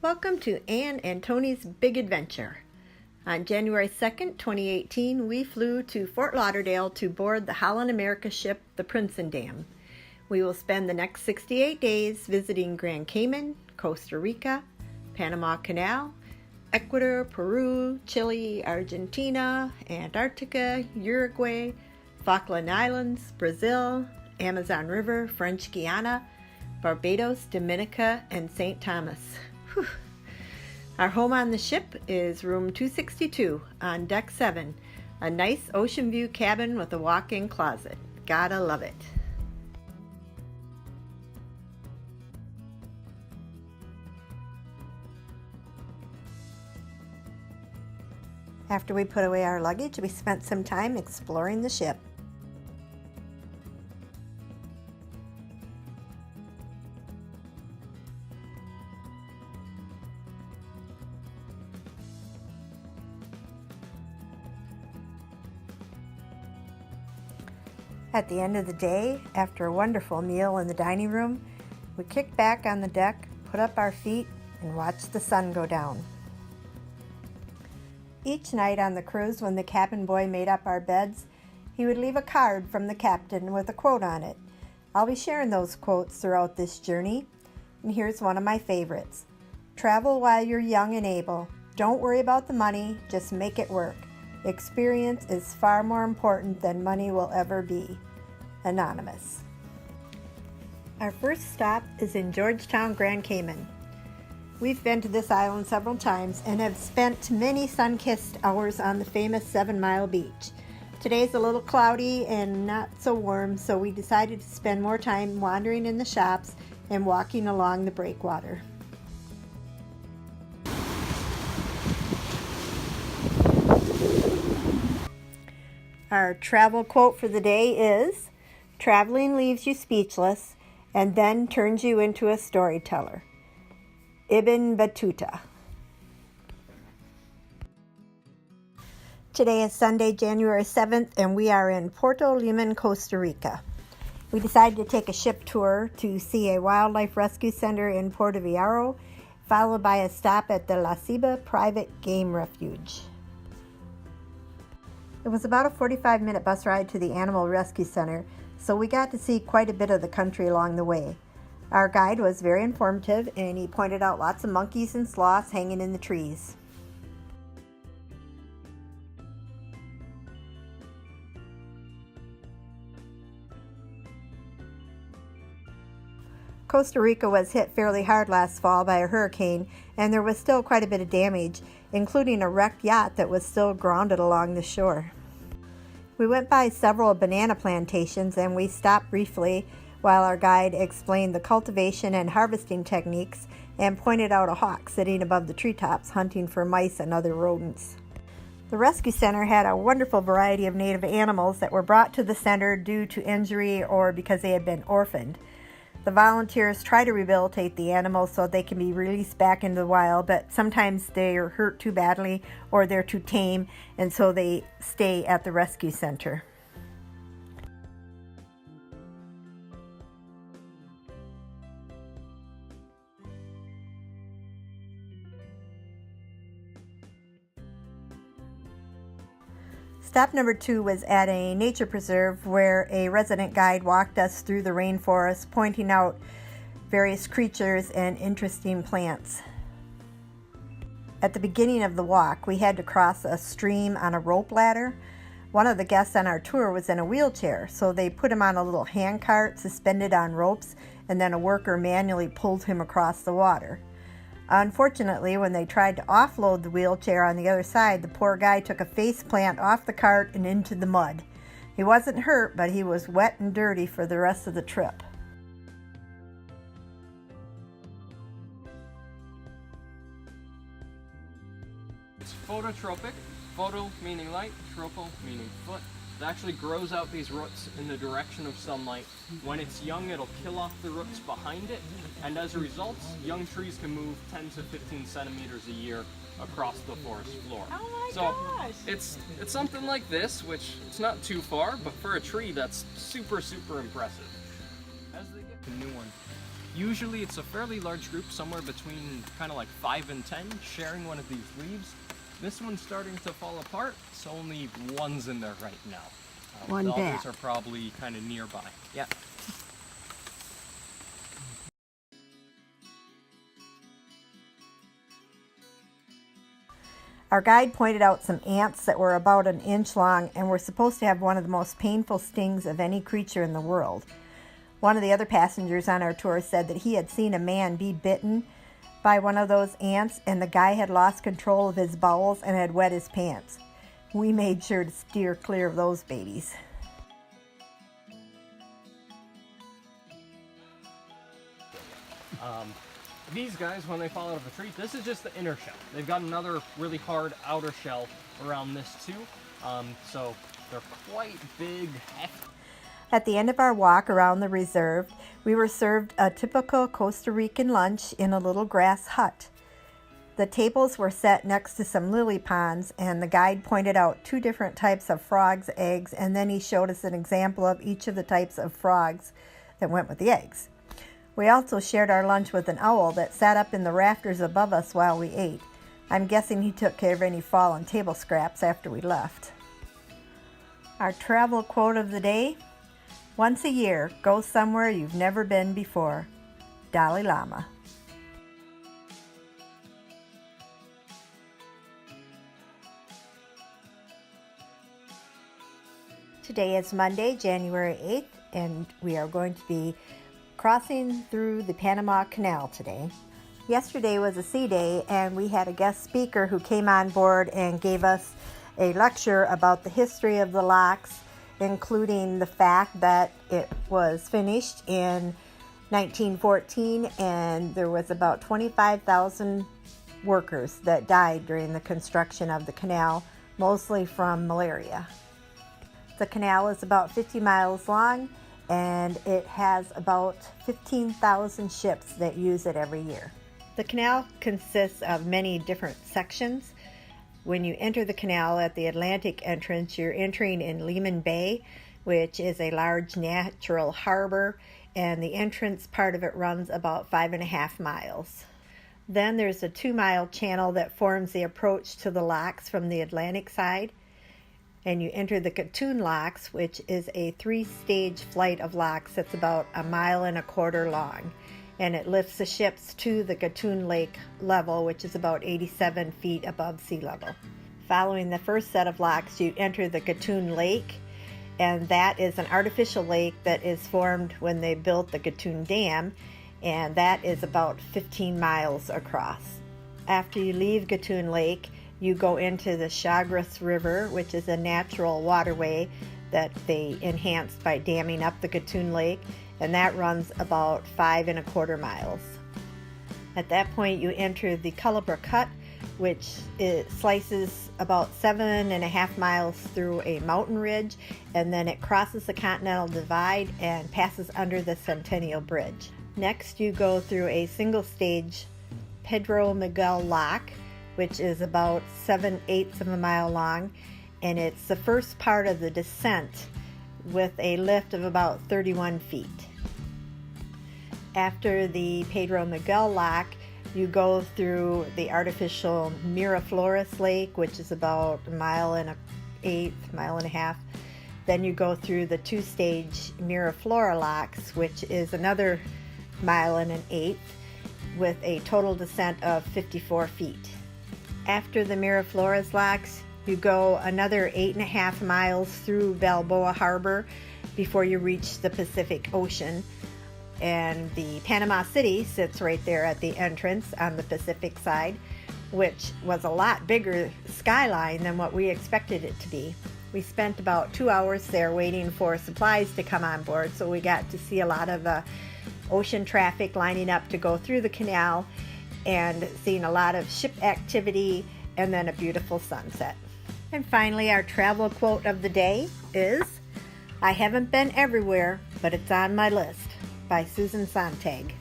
Welcome to Anne and Tony's Big Adventure. On January 2nd, 2018, we flew to Fort Lauderdale to board the Holland America ship, the Prinsendam. We will spend the next 68 days visiting Grand Cayman, Costa Rica, Panama Canal, Ecuador, Peru, Chile, Argentina, Antarctica, Uruguay, Falkland Islands, Brazil, Amazon River, French Guiana, Barbados, Dominica, and St. Thomas. Whew. Our home on the ship is room 262 on deck 7, a nice ocean view cabin with a walk-in closet. Gotta love it. After we put away our luggage, we spent some time exploring the ship. At the end of the day, after a wonderful meal in the dining room, we kicked back on the deck, put up our feet, and watched the sun go down. Each night on the cruise, when the cabin boy made up our beds, he would leave a card from the captain with a quote on it. I'll be sharing those quotes throughout this journey, and here's one of my favorites. Travel while you're young and able. Don't worry about the money, just make it work. Experience is far more important than money will ever be. Anonymous. Our first stop is in Georgetown, Grand Cayman. We've been to this island several times and have spent many sun-kissed hours on the famous 7 Mile Beach. Today's a little cloudy and not so warm, so we decided to spend more time wandering in the shops and walking along the breakwater. Our travel quote for the day is, "Traveling leaves you speechless and then turns you into a storyteller." Ibn Battuta. Today is Sunday, January 7th, and we are in Puerto Limon, Costa Rica. We decided to take a ship tour to see a wildlife rescue center in Puerto Viejo, followed by a stop at the La Ceiba Private Game Refuge. It was about a 45-minute bus ride to the Animal Rescue Center, so we got to see quite a bit of the country along the way. Our guide was very informative, and he pointed out lots of monkeys and sloths hanging in the trees. Costa Rica was hit fairly hard last fall by a hurricane, and there was still quite a bit of damage, including a wrecked yacht that was still grounded along the shore. We went by several banana plantations, and we stopped briefly while our guide explained the cultivation and harvesting techniques and pointed out a hawk sitting above the treetops hunting for mice and other rodents. The rescue center had a wonderful variety of native animals that were brought to the center due to injury or because they had been orphaned. The volunteers try to rehabilitate the animals so they can be released back into the wild, but sometimes they are hurt too badly or they're too tame, and so they stay at the rescue center. Stop number 2 was at a nature preserve where a resident guide walked us through the rainforest, pointing out various creatures and interesting plants. At the beginning of the walk, we had to cross a stream on a rope ladder. One of the guests on our tour was in a wheelchair, so they put him on a little hand cart suspended on ropes, and then a worker manually pulled him across the water. Unfortunately, when they tried to offload the wheelchair on the other side, the poor guy took a face plant off the cart and into the mud. He wasn't hurt, but he was wet and dirty for the rest of the trip. It's phototropic, photo meaning light, tropo meaning foot. It actually grows out these roots in the direction of sunlight. When it's young, it'll kill off the roots behind it, and as a result, young trees can move 10 to 15 centimeters a year across the forest floor. Oh my gosh! It's something like this, which it's not too far, but for a tree, that's super, super impressive. As they get a new one. Usually it's a fairly large group, somewhere between kind of like 5 and 10, sharing one of these leaves. This one's starting to fall apart, so only one's in there right now. One the bat. others are probably kind of nearby. Yeah. Our guide pointed out some ants that were about an inch long and were supposed to have one of the most painful stings of any creature in the world. One of the other passengers on our tour said that he had seen a man be bitten by one of those ants, and the guy had lost control of his bowels and had wet his pants. We made sure to steer clear of those babies. These guys, when they fall out of a tree, this is just the inner shell. They've got another really hard outer shell around this too, so they're quite big, hefty. At the end of our walk around the reserve, we were served a typical Costa Rican lunch in a little grass hut. The tables were set next to some lily ponds, and the guide pointed out 2 different types of frogs' eggs, and then he showed us an example of each of the types of frogs that went with the eggs. We also shared our lunch with an owl that sat up in the rafters above us while we ate. I'm guessing he took care of any fallen table scraps after we left. Our travel quote of the day: once a year, go somewhere you've never been before. Dalai Lama. Today is Monday, January 8th, and we are going to be crossing through the Panama Canal today. Yesterday was a sea day, and we had a guest speaker who came on board and gave us a lecture about the history of the locks, including the fact that it was finished in 1914 and there was about 25,000 workers that died during the construction of the canal, mostly from malaria. The canal is about 50 miles long, and it has about 15,000 ships that use it every year. The canal consists of many different sections. When you enter the canal at the Atlantic entrance, you're entering in Lehman Bay, which is a large natural harbor, and the entrance part of it runs about 5.5 miles. Then there's a 2-mile channel that forms the approach to the locks from the Atlantic side, and you enter the Gatun locks, which is a 3-stage flight of locks that's about 1.25 miles long, and it lifts the ships to the Gatun Lake level, which is about 87 feet above sea level. Following the first set of locks, you enter the Gatun Lake, and that is an artificial lake that is formed when they built the Gatun Dam, and that is about 15 miles across. After you leave Gatun Lake, you go into the Chagres River, which is a natural waterway that they enhanced by damming up the Gatun Lake, and that runs about 5.25 miles. At that point, you enter the Culebra Cut, which it slices about 7.5 miles through a mountain ridge, and then it crosses the Continental Divide and passes under the Centennial Bridge. Next, you go through a single-stage Pedro Miguel Lock, which is about 7/8 of a mile long, and it's the first part of the descent with a lift of about 31 feet. After the Pedro Miguel Lock, you go through the artificial Miraflores Lake, which is about 1.125 miles. Then you go through the 2-stage Miraflora locks, which is another 1.125 miles, with a total descent of 54 feet. After the Miraflores locks, you go another 8.5 miles through Balboa Harbor before you reach the Pacific Ocean. And the Panama City sits right there at the entrance on the Pacific side, which was a lot bigger skyline than what we expected it to be. We spent about 2 hours there waiting for supplies to come on board, so we got to see a lot of ocean traffic lining up to go through the canal, and seeing a lot of ship activity, and then a beautiful sunset. And finally, our travel quote of the day is, "I haven't been everywhere, but it's on my list," by Susan Sontag.